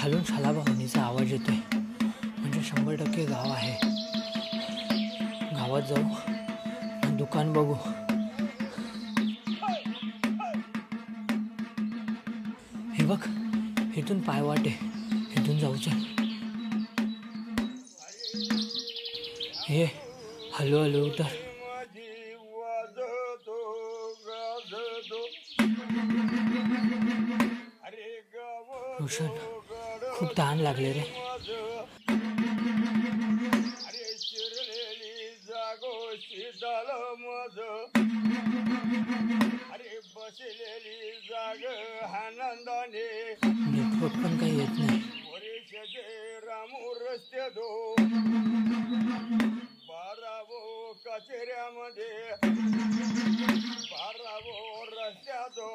खालून शालाभावनीचा आवाज येतोय, म्हणजे 100% गाव आहे. गावात जाऊ, दुकान बघू. हे बघ, इथून पायवाट आहे, इथून जाऊ चल. हे हळू हळू उतर. रोशन, खूप तहान लागले रे. नेटवर्क पण काही येत नाही. कचेऱ्यामध्ये रस्त्याचो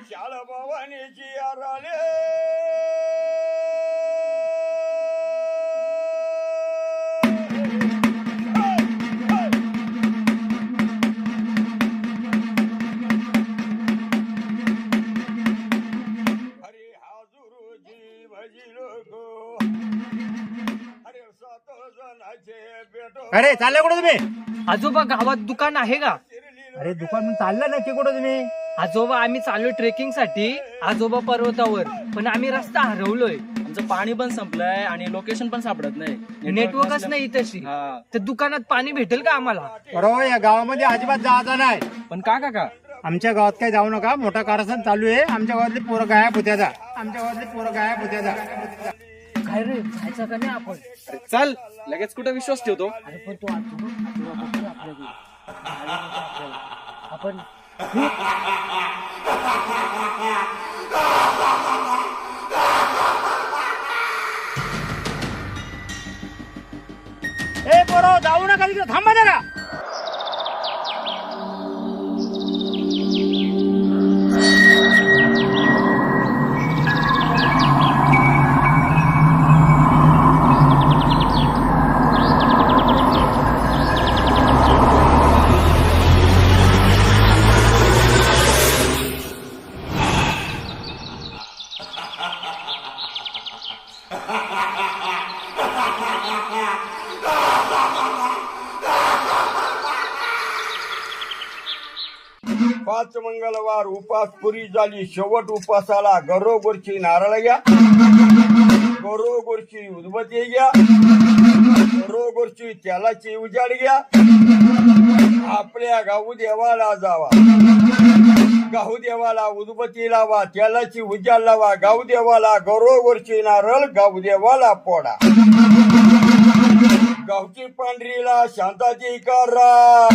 शाळा भवानीची आराले. अरे हाजुरुजी भजी लोक, अरे 7 जणांचे भेटो. अरे चालले कुठं तुम्ही? आजोबा, गावात दुकान आहे का? अरे दुकान म्हणून चाललं नक्की कुठं तुम्ही? आजोबा, आम्ही चालू ट्रेकिंग साठी आजोबा पर्वतावर, पण आम्ही रस्ता हरवलोय. आमचं पाणी पण संपलंय आणि लोकेशन पण सापडत नाही. नेटवर्कच नाही तशी. हा. तर दुकानात पाणी भेटेल का आम्हाला? बरोबर, या गावामध्ये अजिबात जायचं नाही. पण का आमच्या गावात काही जाऊ नका, मोठा कारस्थान चालू आहे. आमच्या गावातली पोरं गायब होत्या. काय रे, जायचं का नाही आपण? चल, लगेच कुठे विश्वास ठेवतो. अरे पण तू आपण ए पोरं, जाऊ नका तिकडे, थांबा जरा. पाच मंगळवार उपास पुरी झाली. शेवट उपासाला घरोघरची नारळ घ्या, घरोघरची उदबत्ती घ्या, घरोघरची तेलाची उजाड घ्या. आपल्या गाऊ देवाला जावा, गाऊ देवाला उदबत्ती लावा, तेलाची उजाड लावा. गाऊ देवाला घरोघरची नारळ, गाऊ देवाला पोडा. गावची पांढरीला शांताची करा,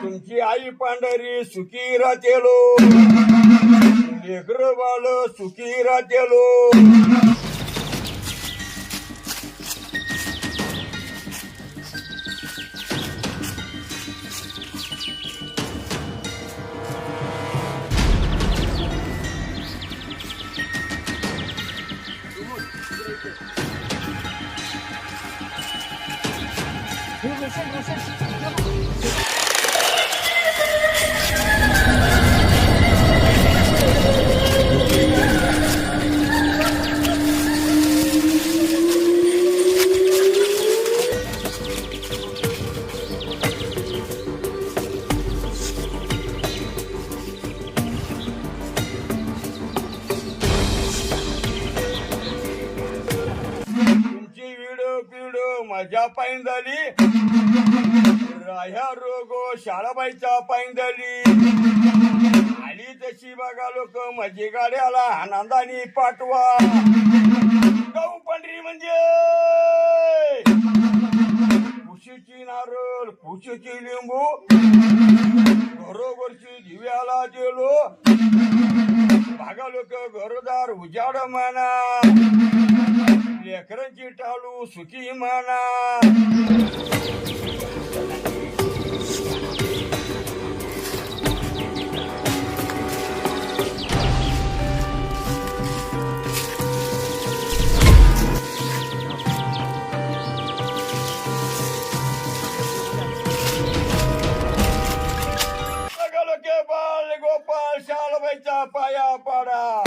तुमची आई पांढरी सुखी राहतेलो, लेकर बाळ सुखी राहतेलो. माझ्या पायी झाली, राह्या रोगो शाळाबाईच्या पायी झाली. आली तशी बघा लोक माझी गाड्याला आनंदाने पाठवा. गाऊ पांढरी म्हणजे खुशीची नारळ, खुशीची लिंबू, घरोघरची दिव्याला गेलो. भागा लोक घरदार उजाड म्हणा, लेकरांची टाळू सुखी म्हणा. बाल गोपाल शालबाईचा पाया पाडा.